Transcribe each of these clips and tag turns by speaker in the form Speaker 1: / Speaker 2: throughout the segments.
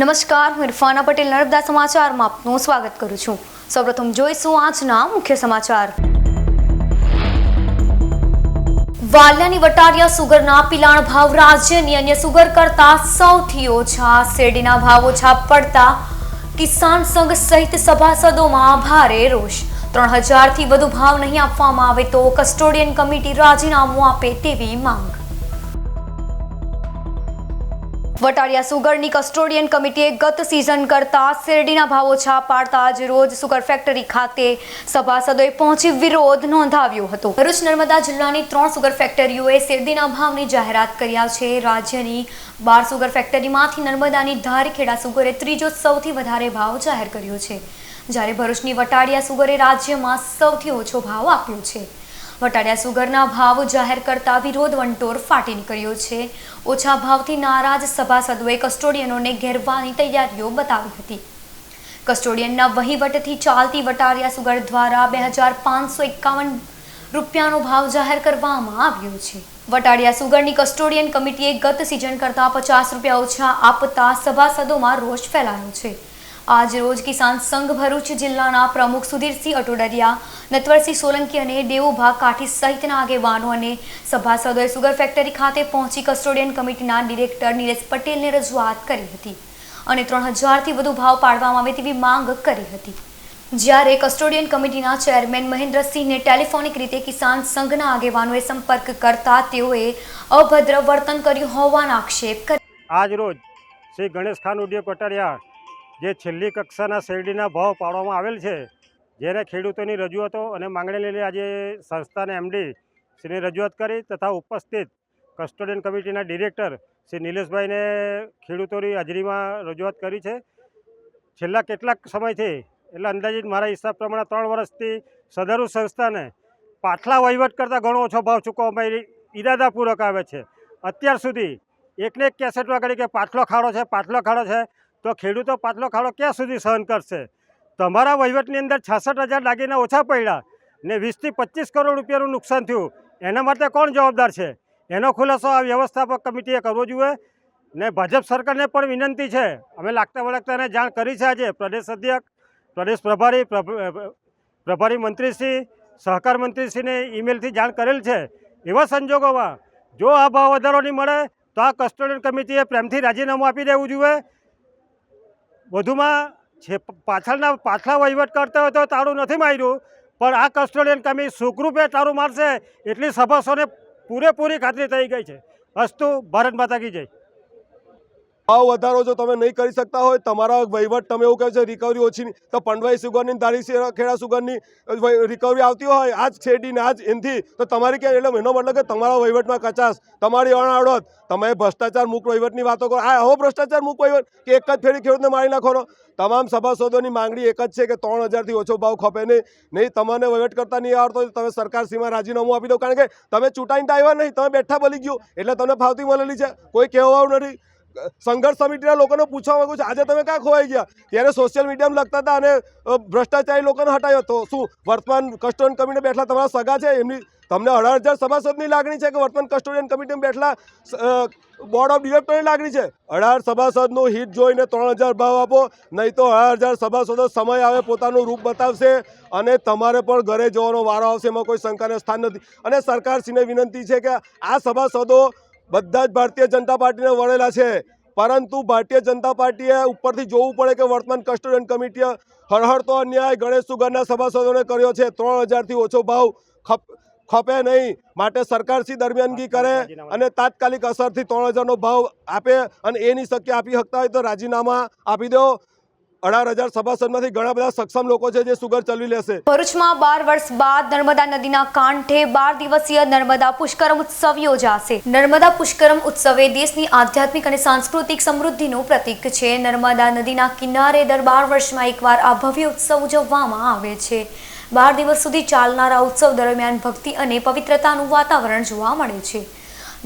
Speaker 1: નમસ્કાર, હું ઇરફાના પટેલ નર્મદા સમાચારમાં આપનું સ્વાગત કરું છું। સૌપ્રથમ જોઈશું આજના મુખ્ય સમાચાર। વાલિયાની વટારિયા સુગરના પિલાણ ભાવ રાજ્યની અન્ય સુગર કરતા સૌથી ઓછા। શેરડીના ભાવ ઓછા પડતા કિસાન સંઘ સહિત સભાસદોમાં ભારે રોષ। 3000થી વધુ ભાવ નહીં આપવામાં આવે તો કસ્ટોડિયન કમિટી રાજીનામું આપે તેવી માંગ। વટારિયા સુગરની કસ્ટોડિયન કમિટીએ ગત સિઝન કરતા શેરડીના ભાવ ઓછા પાડતા આજ રોજ સુગર ફેક્ટરી ખાતે સભાસદોએ પહોંચી વિરોધ નોંધાવ્યો હતો। ભરૂચ નર્મદા જિલ્લાની 3 સુગર ફેક્ટરીઓએ શેરડીના ભાવની જાહેરાત કર્યા છે। રાજ્યની 12 સુગર ફેક્ટરીમાંથી નર્મદાની ધારીખેડા સુગરે ત્રીજો સૌથી વધારે ભાવ જાહેર કર્યો છે, જ્યારે ભરૂચની વટારિયા સુગરે રાજ્યમાં સૌથી ઓછો ભાવ આપ્યો છે। વટારિયા સુગરના ભાવ જાહેર કરતા વિરોધ વંટોર ફાટી નીકળ્યો છે। ઓછા ભાવથી નારાજ સભાસદોએ કસ્ટોડિયનોને ઘેરવાની તૈયારીઓ બતાવી હતી। કસ્ટોડિયનના વહીવટથી ચાલતી વટારિયા સુગર દ્વારા 2551 રૂપિયાનો ભાવ જાહેર કરવામાં આવ્યો છે। વટારિયા સુગરની કસ્ટોડિયન કમિટીએ ગત સિઝન કરતાં 50 રૂપિયા ઓછા આપતા સભાસદોમાં રોષ ફેલાયો છે। આજ રોજ કિસાન સંઘ ભરૂચ જિલ્લાના પ્રમુખ સુધીરસિંહ અટોડરિયા, નટવરસિંહ સોલંકી અને દેવુભા કાઠી સહિતના આગેવાનો અને સભાસદોએ સુગર ફેક્ટરી ખાતે પહોંચી કસ્ટોડિયન કમિટીના ડિરેક્ટર નિલેશ પટેલને રજૂઆત કરી હતી અને 3000થી વધુ ભાવ પાડવામાં આવે તેવી માંગ કરી હતી, જ્યારે કસ્ટોડિયન કમિટીના ચેરમેન મહેન્દ્રસિંહને ટેલિફોનિક રીતે કિસાન સંઘના આગેવાનોએ સંપર્ક કરતા તેઓએ અભદ્ર વર્તન કર્યું હોવાના આક્ષેપ કર્યા।
Speaker 2: આજ રોજ શ્રી ગણેશ ખાન ઉદ્યોગ વટારિયા જે છેલ્લી કક્ષાના શેરડીના ભાવ પાડવામાં આવેલ છે, જેને ખેડૂતોની રજૂઆતો અને માંગણી લઈને આજે સંસ્થાના એમડી શ્રીને રજૂઆત કરી તથા ઉપસ્થિત કસ્ટોડિયન કમિટીના ડિરેક્ટર શ્રી નિલેશભાઈને ખેડૂતોની હાજરીમાં રજૂઆત કરી છે। છેલ્લા કેટલાક સમયથી એટલે અંદાજિત મારા હિસાબ પ્રમાણે 3 વર્ષથી સદરુ સંસ્થાને પાછલા વહીવટ કરતાં ઘણો ઓછો ભાવ ચૂકવવામાં ઇરાદાપૂર્વક આવે છે। અત્યાર સુધી એકને એક કેસેટમાં કરી કે પાછલો ખાડો છે, પાછલો ખાડો છે, તો ખેડૂતો પાછલો ખાડો ક્યાં સુધી સહન કરશે? તમારા વહીવટની અંદર 66,000 દાગીના ઓછા પડ્યા ને 20થી 25 કરોડ રૂપિયાનું નુકસાન થયું, એના માટે કોણ જવાબદાર છે? એનો ખુલાસો આ વ્યવસ્થાપક કમિટીએ કરવો જોઈએ ને ભાજપ સરકારને પણ વિનંતી છે, અમે લાગતા વળગતાને જાણ કરી છે। આજે પ્રદેશ અધ્યક્ષ, પ્રદેશ પ્રભારી મંત્રીશ્રી, સહકાર મંત્રીશ્રીને ઈમેલથી જાણ કરેલ છે। એવા સંજોગોમાં જો આ ભાવ વધારો નહીં મળે તો આ કસ્ટોડિયન કમિટીએ પ્રેમથી રાજીનામું આપી દેવું જોઈએ। વધુમાં પાછલા વહીવટ કરતા હોય તો તાળું નથી માર્યું, પણ આ કસ્ટોડિયન કમિટી સુખરૂપે તાળું મારશે એટલી સભાસોને પૂરેપૂરી ખાતરી થઈ ગઈ છે। અસ્તુ, ભારત માતા કી જય।
Speaker 3: ભાવ વધારો જો તમે નહીં કરી શકતા હોય, તમારા વહીવટ તમે એવું કહે છે રિકવરી ઓછી, તો પંડવાઈ સુગરની, ધારીખેડા સુગરની રિકવરી આવતી હોય આજ શેરડીને આજ એનથી, તો તમારી ક્યાં એટલે એનો મતલબ કે તમારા વહીવટમાં કચાશ, તમારી અણાવડત, તમે ભ્રષ્ટાચાર મુક્ત વહીવટની વાતો કરો। આ આવો ભ્રષ્ટાચાર મુક્ત વહીવટ કે એક જ ફેરી ખેડૂતને મારી નાખવાનો? તમામ સભાસદોની માંગણી એક જ છે કે 3000થી ઓછો ભાવ ખપે નહીં તમને વહીવટ કરતા નહીં આવડતો તમે સરકારશ્રીમાં રાજીનામું આપી દો, કારણ કે તમે ચૂંટાઈને આવ્યા નહીં, તમે બેઠા બળી ગયો એટલે તમને ફાવતી મળેલી છે, કોઈ કહેવાનું નથી। સંઘર્ષ સમિતિના લોકોને પૂછવા માંગુ છું, આજે તમે ક્યાં ખોવાઈ ગયા? ત્યારે સોશિયલ મીડિયામાં લખતા હતા અને ભ્રષ્ટાચારી લોકોને હટાવ્યો, તો શું વર્તમાન કસ્ટોડિયન કમિટી બેઠા તમારા સગા છે? એમની તમને 18,000 સભાસદની લાગણી છે કે વર્તમાન કસ્ટોડિયન કમિટીમાં બેઠલા બોર્ડ ઓફ ડિરેક્ટરની લાગણી છે? 18 સભાસદનું હિત જોઈને 3000 ભાવ આપો, નહીં તો 18,000 સભાસદો સમય આવે પોતાનું રૂપ બતાવશે અને તમારે પણ ઘરે જવાનો વારો આવશે, એમાં કોઈ શંકાને સ્થાન નથી। અને સરકારશ્રીને વિનંતી છે કે આ સભાસદો બધા જ ભારતીય જનતા પાર્ટીને વળેલા છે, પરંતુ ભારતીય જનતા પાર્ટીએ ઉપરથી જોવું પડે કે વર્તમાન કસ્ટોડિયન કમિટીએ હળહળતો અન્યાય ગણેશ સુગરના સભાસદોને કર્યો છે। 3000થી ઓછો ભાવ ખપે નહીં, માટે સરકારશ્રી દરમિયાનગી કરે અને તાત્કાલિક અસરથી 3000નો ભાવ આપે, અને એ નહીં શક્ય આપી શકતા હોય તો રાજીનામા આપી દો। 18,000 સભાસદમાંથી ઘણા બધા સક્ષમ લોકો છે જે સુગર ચલાવી લેશે।
Speaker 1: ભરૂચમાં 12 વર્ષ બાદ નર્મદા નદીના કાંઠે 12 દિવસીય નર્મદા પુષ્કરમ ઉત્સવ યોજાશે। નર્મદા પુષ્કરમ ઉત્સવ એ દેશની આધ્યાત્મિક અને સાંસ્કૃતિક સમૃદ્ધિનું પ્રતીક છે। નર્મદા નદીના કિનારે દર 12 વર્ષમાં એકવાર આ ભવ્ય ઉત્સવ ઉજવવામાં આવે છે। 12 દિવસ સુધી ચાલનારા ઉત્સવ દરમિયાન ભક્તિ અને પવિત્રતાનું વાતાવરણ જોવા મળે છે।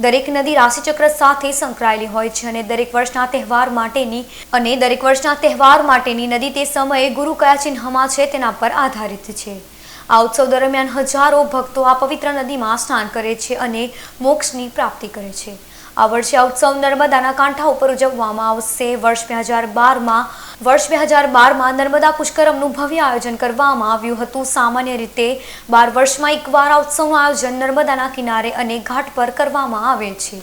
Speaker 1: દરેક નદી રાશિચક્ર સાથે સંકળાયેલી હોય છે અને દરેક વર્ષના તહેવાર માટેની નદી તે સમયે ગુરુ કયા ચિહ્નમાં છે તેના પર આધારિત છે। આ ઉત્સવ દરમિયાન હજારો ભક્તો આ પવિત્ર નદીમાં સ્નાન કરે છે અને મોક્ષની પ્રાપ્તિ કરે છે. આ વર્ષે આ ઉત્સવ નર્મદાના કાંઠા ઉપર ઉજવવામાં આવશે. વર્ષ 2012માં નર્મદા પુષ્કરમનું ભવ્ય આયોજન કરવામાં આવ્યું હતું. સામાન્ય રીતે 12 વર્ષમાં એકવાર આ ઉત્સવનું આયોજન નર્મદાના કિનારે અને ઘાટ પર કરવામાં આવે છે.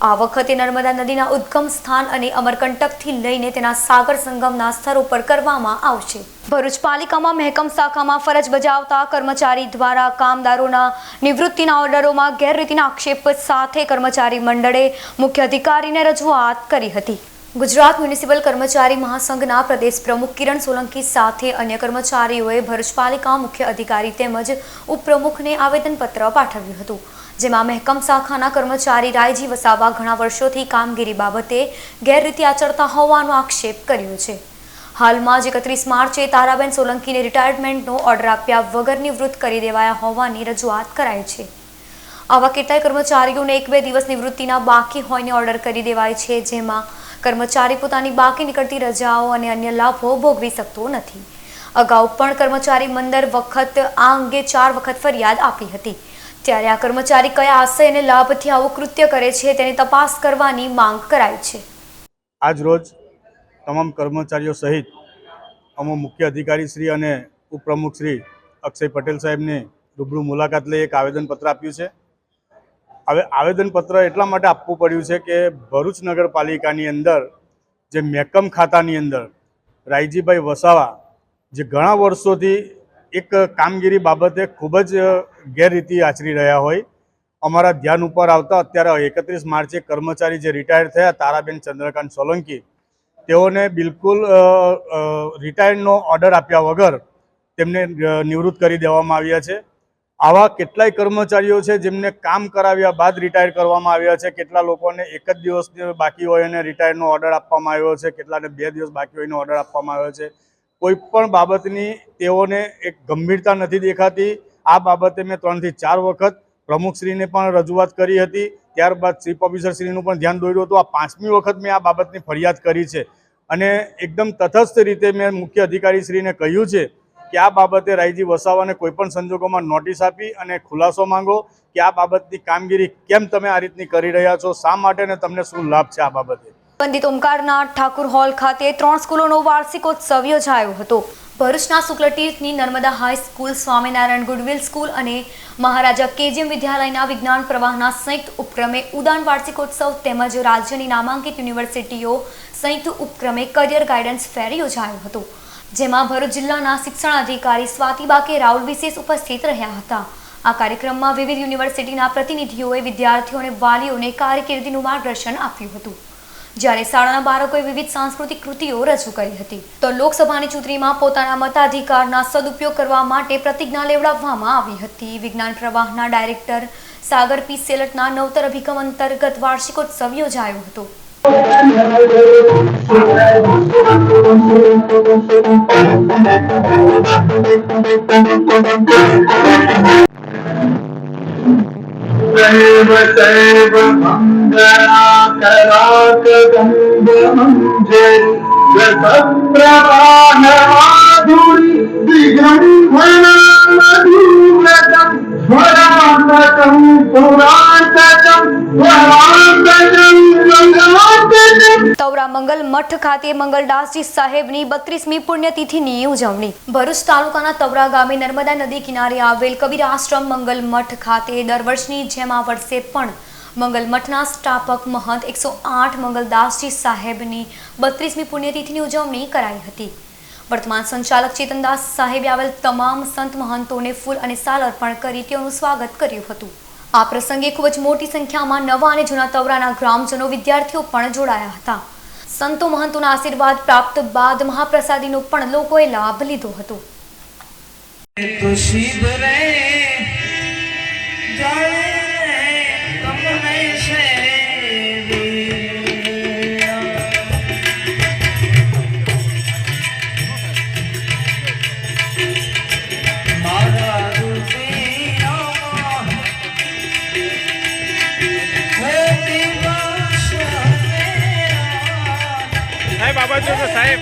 Speaker 1: આ વખતે નર્મદા નદીના ઉદ્ગમ સ્થાન અને અમરકંટકથી લઈને તેના સાગર સંગમના સ્થળો પર કરવામાં આવશે. ભરૂચ પાલિકામાં મહેકમ શાખામાં ફરજ બજાવતા કર્મચારી દ્વારા કામદારોના નિવૃત્તિના ઓર્ડરોમાં ગેરરીતિના આક્ષેપ સાથે કર્મચારી મંડળે મુખ્ય અધિકારીને રજૂઆત કરી હતી. ગુજરાત મ્યુનિસિપલ કર્મચારી મહાસંઘના પ્રદેશ પ્રમુખ કિરણ સોલંકી સાથે અન્ય કર્મચારીઓએ ભરૂચ પાલિકા મુખ્ય અધિકારી તેમજ ઉપપ્રમુખને આવેદનપત્ર પાઠવ્યું હતું. જેમાં મહેકમ શાખાના કર્મચારી રાયજી વસાવા ઘણા વર્ષોથી કામગીરી બાબતે ગેરરીતિ આચરતા હોવાનો આક્ષેપ કર્યો છે. હાલમાં જ 31 માર્ચે તારાબેન સોલંકીને રિટાયરમેન્ટનો ઓર્ડર આપ્યા વગર નિવૃત્ત કરી દેવાયા હોવાની રજૂઆત કરાઈ છે. આવા કેટલાય કર્મચારીઓને 1-2 દિવસ નિવૃત્તિના બાકી હોઈને ઓર્ડર કરી દેવાય છે, જેમાં કર્મચારી પોતાની બાકી નીકળતી રજાઓ અને અન્ય લાભો ભોગવી શકતો નથી. અગાઉ પણ કર્મચારી 15 વખત આ અંગે 4 વખત ફરિયાદ આપી હતી. ત્યારે આ કર્મચારી કયા આશય અને લાભથી આવું કૃત્ય કરે છે તેની તપાસ કરવાની માંગ કરાઈ છે.
Speaker 4: આજ રોજ તમામ કર્મચારીઓ સહિત અમો મુખ્ય અધિકારી શ્રી અને ઉપપ્રમુખ શ્રી અક્ષય પટેલ સાહેબને રૂબરૂ મુલાકાત લઈ એક આવેદનપત્ર આપ્યું છે. હવે આવેદનપત્ર એટલા માટે આપવું પડ્યું છે કે ભરૂચ નગરપાલિકાની અંદર જે મહેકમ ખાતાની અંદર રાયજીભાઈ વસાવા જે ઘણા વર્ષોથી એક કામગીરી બાબતે ખૂબ જ ગેરરીતિ આચરી રહ્યા હોય, અમારા ધ્યાન ઉપર આવતા અત્યારે 31 માર્ચે કર્મચારી જે રિટાયર થયા તારાબેન ચંદ્રકાંત સોલંકી, તેઓને બિલકુલ રિટાયરનો ઓર્ડર આપ્યા વગર તેમને નિવૃત્ત કરી દેવામાં આવ્યા છે. આવા કેટલાય કર્મચારીઓ છે જેમને કામ કરાવ્યા બાદ રિટાયર કરવામાં આવ્યા છે. કેટલા લોકોને 1 જ દિવસ બાકી હોય અને રિટાયરનો ઓર્ડર આપવામાં આવ્યો છે, કેટલાને 2 દિવસ બાકી હોયનો ઓર્ડર આપવામાં આવ્યો છે. કોઈ પણ બાબતની તેઓને એક ગંભીરતા નથી દેખાતી. આ બાબતે મેં 3 થી 4 વખત પ્રમુખશ્રીને પણ રજૂઆત કરી હતી. ત્યારબાદ ચીફ ઓફિસરશ્રીનું પણ ધ્યાન દોર્યું હતું. આ 5મી વખત મેં આ બાબતની ફરિયાદ કરી છે અને એકદમ તટસ્થ રીતે મેં મુખ્ય અધિકારીશ્રીને કહ્યું છે કે આ બાબતે રાયજી વસાવાને કોઈપણ સંજોગોમાં નોટિસ આપી અને ખુલાસો માંગો કે આ બાબતની કામગીરી કેમ તમે આ રીતની કરી રહ્યા છો, શા માટે ને તમને શું લાભ છે આ બાબતે.
Speaker 1: પંડિત ઓમકારનાથ ઠાકુર હોલ ખાતે 3 સ્કૂલોનો વાર્ષિકોત્સવ યોજાયો હતો. ભરૂચના શુક્લતીર્થની Narmada high school, Swaminarayan goodwill school અને મહારાજા કેજીએમ વિદ્યાલયના વિજ્ઞાન પ્રવાહના સંયુક્ત ઉપક્રમે ઉદાન વાર્ષિકોત્સવ તેમજ રાજ્યની નામાંકિત યુનિવર્સિટીઓ સંયુક્ત ઉપક્રમે કરિયર ગાઈડન્સ ફેર યોજાયો હતો. જેમાં ભરૂચ જિલ્લાના શિક્ષણાધિકારી સ્વાતિબા કે રાઉલ વિશેષ ઉપસ્થિત રહ્યા હતા. આ કાર્યક્રમમાં વિવિધ યુનિવર્સિટીના પ્રતિનિધિઓએ વિદ્યાર્થીઓ અને વાલીઓને કારકિર્દીનું માર્ગદર્શન આપ્યું હતું. જ્યારે શાળાના બાળકોએ વિવિધ સાંસ્કૃતિક કૃતિઓ રજૂ કરી હતી. તો લોકસભાની ચૂંટણીમાં પોતાના મતાધિકારના સદુપયોગ કરવા માટે પ્રતિજ્ઞા લેવડાવવામાં આવી હતી. વિજ્ઞાન પ્રવાહના ડાયરેક્ટર સાગર પી સેલટના નવતર અભિગમ અંતર્ગત વાર્ષિકોત્સવ યોજાયો હતો.
Speaker 5: સૈવ મંગળા કરાક ગંધમંજરી રસપ્રવાહ માધુરી દિગંધના મધુવ્રતમ સ્વરાંતકમ પુરાંતકમ સ્વરાંતકમ ગંગાતકમ.
Speaker 1: તવરા મંગલ મઠ ખાતે મંગલદાસજી સાહેબની 32મી પુણ્યતિથિની ઉજવણી. ભરૂચ તાલુકાના તવરા ગામે નર્મદા નદી કિનારે આવેલ કબીર આશ્રમ મંગલ મઠ ખાતે દર વર્ષની જેમ આ વર્ષે પણ મંગલ મઠના સ્થાપક મહંત 108 મંગલદાસજી સાહેબની 32મી પુણ્યતિથિની ઉજવણી કરાઈ હતી. વર્તમાન સંચાલક ચેતનદાસ સાહેબે આવેલ તમામ સંત મહંતોને ફૂલ અને સાલ અર્પણ કરી તેઓનું સ્વાગત કર્યું હતું. આ પ્રસંગે ખૂબ જ મોટી સંખ્યામાં નવા અને જૂના તવરાના ગ્રામજનો, વિદ્યાર્થીઓ પણ જોડાયા હતા. સંતો મહંતોના આશીર્વાદ પ્રાપ્ત બાદ મહાપ્રસાદીનો પણ લોકોએ લાભ લીધો હતો.
Speaker 2: બાબા જો સાહેબ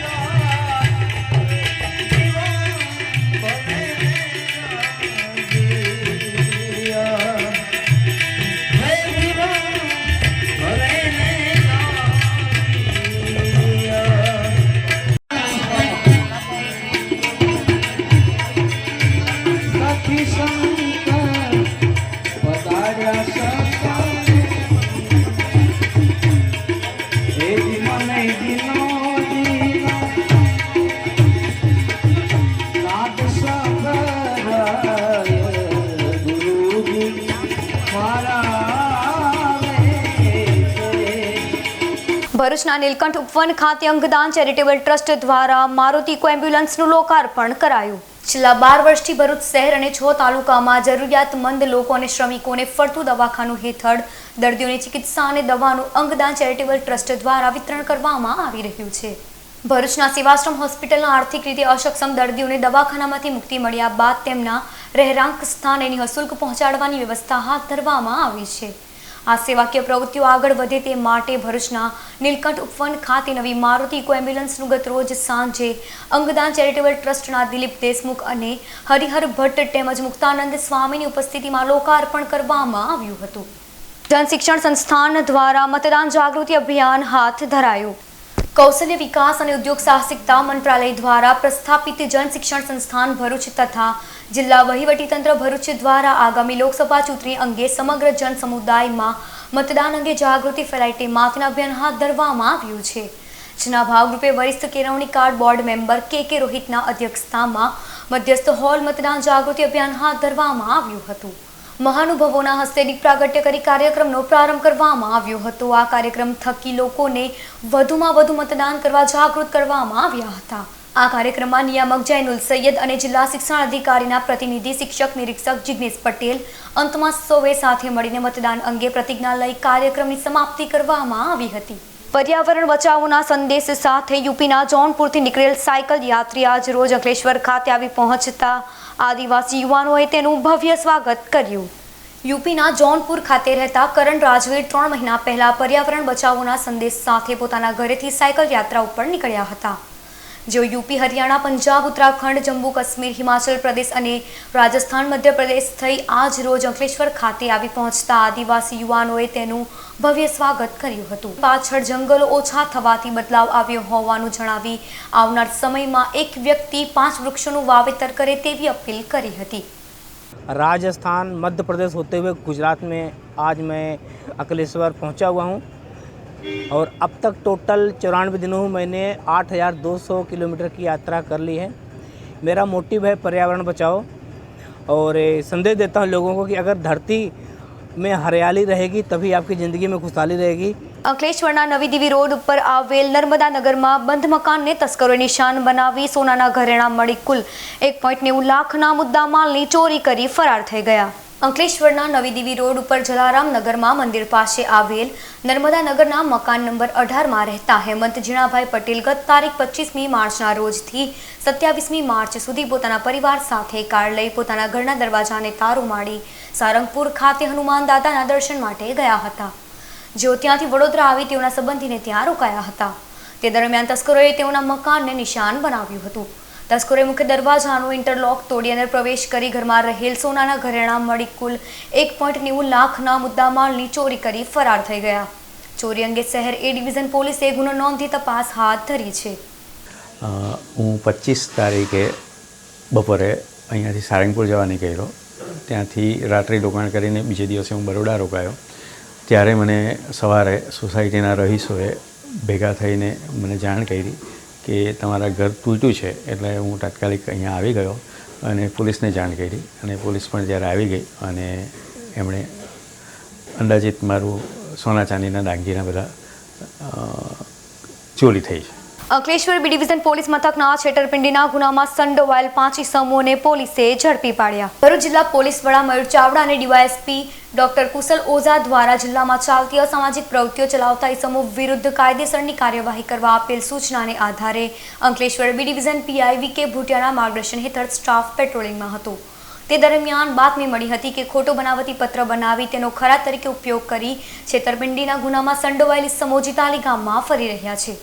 Speaker 1: ભરૂચના નીલકંઠ ઉપવન ખાતે અંગદાન ચેરિટેબલ ટ્રસ્ટ દ્વારા મારુતિ ઇકો એમ્બ્યુલન્સનું લોકાર્પણ કરાયું. છેલ્લા 12 વર્ષથી ભરૂચ શહેર અને 6 તાલુકામાં જરૂરિયાતમંદ લોકો અને શ્રમિકોને ફરતું દવાખાનું હેઠળ દર્દીઓની ચિકિત્સા અને દવાનું અંગદાન ચેરિટેબલ ટ્રસ્ટ દ્વારા વિતરણ કરવામાં આવી રહ્યું છે. ભરૂચના સેવાશ્રમ હોસ્પિટલના આર્થિક રીતે અસક્ષમ દર્દીઓને દવાખાનામાંથી મુક્તિ મળ્યા બાદ તેમના રહેણાંક સ્થાને નિઃશુલ્ક પહોંચાડવાની વ્યવસ્થા હાથ ધરવામાં આવી છે. આ સેવાકીય પ્રવૃત્તિઓ આગળ વધે તે માટે ભરૂચના નીલકંઠ ઉપવન ખાતે નવી મારુતિ ઇકો એમ્બ્યુલન્સનું ગત રોજ સાંજે અંગદાન ચેરિટેબલ ટ્રસ્ટના દિલીપ દેશમુખ અને હરિહર ભટ્ટ તેમજ મુક્તાનંદ સ્વામીની ઉપસ્થિતિમાં લોકાર્પણ કરવામાં આવ્યું હતું. જનશિક્ષણ સંસ્થાન દ્વારા મતદાન જાગૃતિ અભિયાન હાથ ધરાયું. કૌશલ્ય વિકાસ અને ઉદ્યોગ સાહસિકતા મંત્રાલય દ્વારા પ્રસ્થાપિત જનશિક્ષણ સંસ્થાન ભરૂચ તથા જિલ્લા વહીવટીતંત્ર ભરૂચ દ્વારા આગામી લોકસભા ચૂંટણી અંગે સમગ્ર જન સમુદાયમાં મતદાન અંગે જાગૃતિ ફેલાય તે માટેનું અભિયાન હાથ ધરવામાં આવ્યું છે. જેના ભાગરૂપે વરિષ્ઠ કેળવણી કાર્ડ બોર્ડ મેમ્બર કે રોહિતના અધ્યક્ષતામાં મધ્યસ્થ હોલ મતદાન જાગૃતિ અભિયાન હાથ ધરવામાં આવ્યું હતું. મહાનુભાવોના હસ્તે દીપ પ્રાગટ્ય કરી કાર્યક્રમનો પ્રારંભ કરવામાં આવ્યો હતો. આ કાર્યક્રમ થકી લોકોને વધુમાં વધુ મતદાન કરવા જાગૃત કરવામાં આવ્યા હતા. આ કાર્યક્રમમાં નિયામક જૈનુલ સૈયદ અને જિલ્લા શિક્ષણ અધિકારીના પ્રતિનિધિ શિક્ષક નિરીક્ષક જિગ્નેશ પટેલ અંતમાં સૌએ સાથે મળીને મતદાન અંગે પ્રતિજ્ઞા લઈ કાર્યક્રમની સમાપ્તિ કરવામાં આવી હતી. પર્યાવરણ બચાવોના સંદેશ સાથે યુપીના જૌનપુરથી નીકળેલ સાયકલ યાત્રી આજ રોજ અંકલેશ્વર ખાતે આવી પહોંચતા આદિવાસી યુવાનોએ તેનું ભવ્ય સ્વાગત કર્યું. યુપીના જૌનપુર ખાતે રહેતા કરણ રાજવીર 3 મહિના પહેલા પર્યાવરણ બચાવોના સંદેશ સાથે પોતાના ઘરેથી સાયકલ યાત્રા ઉપર નીકળ્યા હતા. જેઓ યુપી, હરિયાણા, પંજાબ, ઉત્તરાખંડ, જમ્મુ કાશ્મીર, હિમાચલ પ્રદેશ અને રાજસ્થાન, મધ્યપ્રદેશ થઈ આજ રોજ અંકલેશ્વર ખાતે આવી પહોંચતા આદિવાસી યુવાનોએ તેનું ભવ્ય સ્વાગત કર્યું હતું. પાછળ જંગલો ઓછા થવાથી બદલાવ આવ્યો હોવાનું જણાવી આવનાર સમયમાં એક વ્યક્તિ 5 વૃક્ષોનું વાવેતર કરે તેવી અપીલ કરી હતી.
Speaker 6: राजस्थान, मध्य प्रदेश होते हुए गुजरात में आज मैं अंकलेश्वर पहुंचा हुआ हूं और अब तक टोटल 94 दिनों में मैंने 8,200 किलोमीटर की यात्रा कर ली है. मेरा मोटिव है पर्यावरण बचाओ और संदेश देता हूं लोगों को कि अगर धरती में हरियाली रहेगी तभी आपकी ज़िंदगी में खुशहाली रहेगी.
Speaker 1: અંકલેશ્વરના નવી દીવી રોડ ઉપર આવેલ નર્મદા નગરમાં બંધ મકાનને તસ્કરોએ નિશાન બનાવી સોનાના ઘરેણા મળી કુલ 1.90 લાખના મુદ્દામાલની ચોરી કરી ફરાર થઈ ગયા. અંકલેશ્વરના નવી દીવી રોડ ઉપર જલારામ નગરમાં મંદિર પાસે આવેલ નર્મદા નગરના મકાન નંબર 18માં રહેતા હેમંત જીણાભાઈ પટેલ ગત તારીખ 25મી માર્ચના રોજથી 27મી માર્ચ સુધી પોતાના પરિવાર સાથે કાર લઈ પોતાના ઘરના દરવાજાને તારું મારી સારંગપુર ખાતે હનુમાન દાદાના દર્શન માટે ગયા હતા. જેઓ ત્યાંથી વડોદરા આવી તેઓના સંબંધીને ત્યાં રોકાયા હતા. તે દરમિયાન તસ્કરોએ તેઓના મકાનને નિશાન બનાવ્યું હતું. તસ્કરોએ મુખ્ય દરવાજાનો ઇન્ટરલોક તોડી અંદર પ્રવેશ કરી ઘરમાં રહેલ સોનાના ઘરેણા મળી કુલ 1.90 લાખના મુદ્દામાલની ચોરી કરી ફરાર થઈ ગયા. ચોરી અંગે શહેર એ ડિવિઝન પોલીસે ગુનો નોંધી તપાસ હાથ ધરી છે.
Speaker 7: હું 25 તારીખે બપોરે અહીંયાથી સારંગપુર જવા નીકળ્યો. ત્યાંથી રાત્રિ રોકાણ કરીને બીજે દિવસે હું બરોડા રોકાયો. ત્યારે મને સવારે સોસાયટીના રહીશોએ ભેગા થઈને મને જાણ કરી કે તમારા ઘર તૂટ્યું છે. એટલે હું તાત્કાલિક અહીંયા આવી ગયો અને પોલીસને જાણ કરી અને પોલીસ પણ જ્યારે આવી ગઈ અને એમણે અંદાજિત મારું સોના ચાંદીના દાગીના બધા ચોરી થઈ છે.
Speaker 1: અંકલેશ્વર બી ડિવિઝન પોલીસ મથકના છેતરપિંડીના ગુનામાં સંડોવાયેલ 5 ઇસમોને પોલીસે ઝડપી પાડ્યા. ભરૂચ જિલ્લા પોલીસ વડા મયુર ચાવડા અને ડીવાયએસપી ડોક્ટર કુશલ ઓઝા દ્વારા જિલ્લામાં ચાલતી અસામાજિક પ્રવૃત્તિઓ ચલાવતા ઇસમો વિરુદ્ધ કાયદેસરની કાર્યવાહી કરવા આપેલ સૂચનાને આધારે અંકલેશ્વર બી ડિવિઝન પીઆઈ વી.કે. ભૂટિયાના માર્ગદર્શન હેઠળ સ્ટાફ પેટ્રોલિંગમાં હતો. તે દરમિયાન બાતમી મળી હતી કે ખોટો બનાવટી પત્ર બનાવી તેનો ખરા તરીકે ઉપયોગ કરી છેતરપિંડીના ગુનામાં સંડોવાયેલ ઇસમો જીતાલી ગામમાં ફરી રહ્યા છે.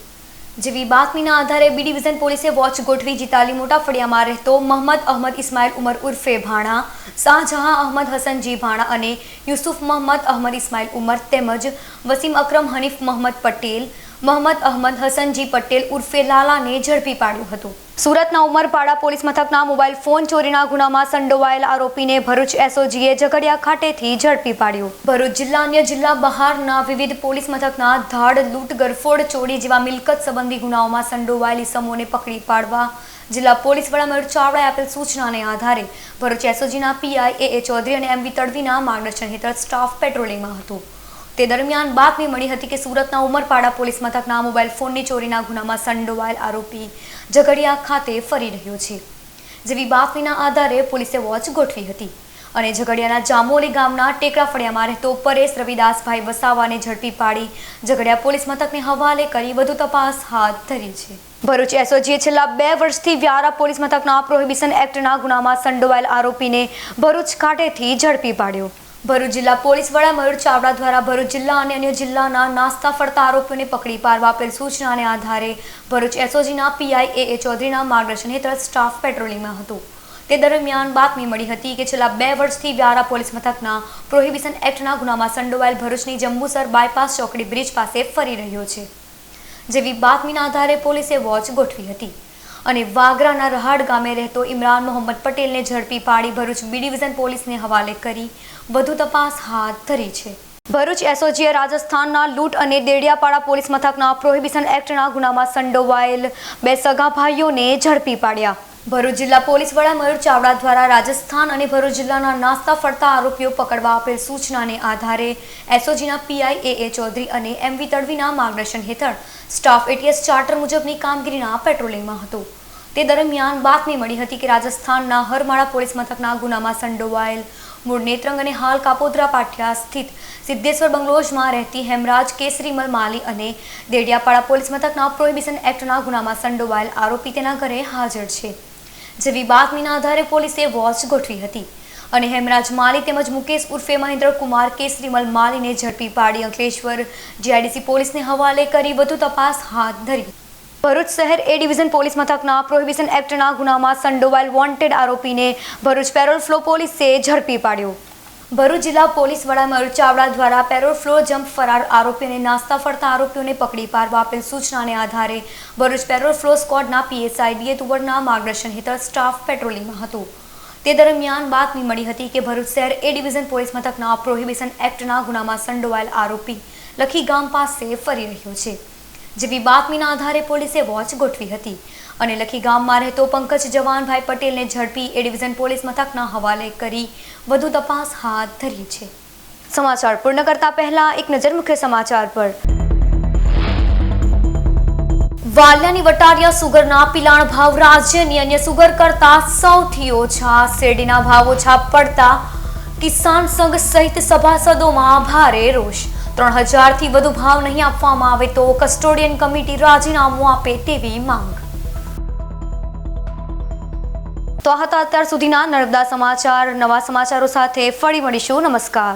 Speaker 1: જેવી બાતમીના આધારે બી ડિવિઝન પોલીસે વોચ ગોઠવી જીતાલી મોટા ફળિયામાં રહેતો મોહમ્મદ અહમદ ઇસ્માઇલ ઉમર ઉર્ફે ભાણા, શાહજહાં અહમદ હસનજી ભાણા અને યુસુફ મોહમ્મદ અહમદ ઇસ્માઇલ ઉમર તેમજ વસીમ અકરમ હનીફ મોહમ્મદ પટેલ, મોહમ્મદ અહમદ હસનજી પટેલ ઉર્ફે લાલાને ઝડપી પાડ્યું હતું. સુરતના ઉમરપાડા પોલીસ મથકના મોબાઈલ ફોન ચોરીના ગુનામાં સંડોવાયેલ આરોપીને ભરૂચ એસઓજીએ ઝઘડિયા ખાતેથી ઝડપી પાડ્યો. ભરૂચ જિલ્લા અન્ય જિલ્લા બહારના વિવિધ પોલીસ મથકના ધાડ, લૂંટ, ગરફોડ, ચોરી જેવા મિલકત સંબંધી ગુનાઓમાં સંડોવાયેલ ઇસમોને પકડી પાડવા જિલ્લા પોલીસ વડા મયુર ચાવડાએ આપેલ સૂચનાને આધારે ભરૂચ એસઓજીના પીઆઈ એ ચૌધરી અને એમવી તડવીના માર્ગદર્શન હેઠળ સ્ટાફ પેટ્રોલિંગમાં હતું. તે દરમિયાન બાતમી મળી હતી કે સુરતના ઉમરપાડા પોલીસ મથકના મોબાઈલ ફોનની ચોરીના ગુનામાં સંડોવાયેલ આરોપી ઝઘડિયા ખાતે ફરી રહ્યો છે. જેવી બાતમીના આધારે પોલીસે વોચ ગોઠવી હતી અને ઝઘડિયાના જામોલી ગામના ટેકરા ફળિયામાં રહેતો પરેશ રવિદાસભાઈ વસાવાને ઝડપી પાડી ઝઘડિયા પોલીસ મથકને હવાલે કરી વધુ તપાસ હાથ ધરી છે. ભરૂચ એસઓજીએ છેલ્લા 2 વર્ષથી વ્યારા પોલીસ મથકના પ્રોહિબિશન એક્ટના ગુનામાં સંડોવાયેલ આરોપીને ભરૂચ ખાતેથી ઝડપી પાડ્યો. ભરૂચ જિલ્લા પોલીસ વડા મયુર ચાવડા દ્વારા ભરૂચ જિલ્લા અને અન્ય જિલ્લાના નાસ્તા ફરતા આરોપીઓને પકડી પાડવા આપેલ સૂચનાને આધારે ભરૂચ એસઓજીના પીઆઈ એ ચૌધરીના માર્ગદર્શન હેઠળ સ્ટાફ પેટ્રોલિંગમાં હતો. તે દરમિયાન બાતમી મળી હતી કે છેલ્લા 2 વર્ષથી વ્યારા પોલીસ મથકના પ્રોહિબિશન એક્ટના ગુનામાં સંડોવાયેલ ભરૂચની જંબુસર બાયપાસ ચોકડી બ્રિજ પાસે ફરી રહ્યો છે. જેવી બાતમીના આધારે પોલીસે વોચ ગોઠવી હતી અને વાગરાના રહાડ ગામે રહેતો ઇમરાન મોહમ્મદ પટેલને ઝડપી પાડી ભરૂચ બી ડિવિઝન પોલીસને હવાલે કરી વધુ તપાસ હાથ ધરી છે. ભરૂચ એસઓજીએ રાજસ્થાનના લૂંટ અને દેડિયાપાડા પોલીસ મથકના પ્રોહિબિશન એક્ટના ગુનામાં સંડોવાયેલ 2 સગા ભાઈઓને ઝડપી પાડ્યા. ભરૂચ જિલ્લા પોલીસ વડા મયુર ચાવડા દ્વારા રાજસ્થાન અને ભરૂચ જિલ્લાના નાસ્તા ફરતા આરોપીઓ પકડવા આપેલ સૂચનાને આધારે એસઓજીના પીઆઈ એ ચૌધરી અને એમવી તડવીના માર્ગદર્શન હેઠળ સ્ટાફ એટીએસ ચાર્ટર મુજબની કામગીરીના પેટ્રોલિંગમાં હતો. તે દરમિયાન બાતમી મળી હતી કે રાજસ્થાનના હરમાળા પોલીસ મથકના ગુનામાં સંડોવાયેલ મૂળ નેત્રંગ અને હાલ કાપોદ્રા પાટિયા સ્થિત સિદ્ધેશ્વર બંગલોઝમાં રહેતી હેમરાજ કેસરીમલ માલી અને દેડિયાપાડા પોલીસ મથકના પ્રોહિબિશન એક્ટના ગુનામાં સંડોવાયેલ આરોપી તેના ઘરે હાજર છે. જેવી બાતમીના આધારે પોલીસે વોચ ગોઠવી હતી અને હેમરાજ માલી તેમજ મુકેશ ઉર્ફે મહેન્દ્ર કુમાર કેસરીમલ માલીને ઝડપી પાડી અંકલેશ્વર જીઆઈડીસી પોલીસને હવાલે કરી વધુ તપાસ હાથ ધરી. ભરૂચ શહેર એ ડિવિઝન પોલીસ મથકના પ્રોહિબિશન એક્ટના ગુનામાં સંડોવાયેલ વોન્ટેડ આરોપીને ભરૂચ પેરોલ ફ્લો પોલીસે ઝડપી પાડ્યો. ભરૂચ જિલ્લા પોલીસ વડા મયુર ચાવડા દ્વારા પેરોલ ફ્લો જમ્પ ફરાર આરોપીઓને નાસ્તા ફરતા આરોપીઓને પકડી પાડવા આપેલ સૂચનાને આધારે ભરૂચ પેરોલ ફ્લો સ્ક્વોડના પીએસઆઈ ડીએ તુવરના માર્ગદર્શન હેઠળ સ્ટાફ પેટ્રોલિંગમાં હતો. તે દરમિયાન બાતમી મળી હતી કે ભરૂચ શહેર એ ડિવિઝન પોલીસ મથકના પ્રોહિબિશન એક્ટના ગુનામાં સંડોવાયેલ આરોપી લખી ગામ પાસે ફરી રહ્યો છે. જેવી બાતમીના આધારે પોલીસે વોચ ગોઠવી હતી અને લખી ગામમાં રહેતો પંકજ જવાનભાઈ પટેલને ઝડપી એ ડિવિઝન પોલીસ મથકના હવાલે કરી વધુ તપાસ હાથ ધરી છે. સમાચાર પૂર્ણ કરતા પહેલા એક નજર મુખ્ય સમાચાર પર. વાલિયાની વટારિયા સુગરના પિલાણ ભાવ રાજ્યની અન્ય સુગર કરતા સૌથી ઓછા. શેરડીના ભાવ ઓછા પડતા કિસાન સંઘ સહિત સભાસદોમાં ભારે રોષ. 3000થી વધુ ભાવ નહીં આપવામાં આવે તો કસ્ટોડિયન કમિટી રાજીનામું આપે તેવી માંગ. તો આ હતા અત્યાર સુધીના નર્મદા સમાચાર. નવા સમાચારો સાથે ફરી મળીશું. નમસ્કાર.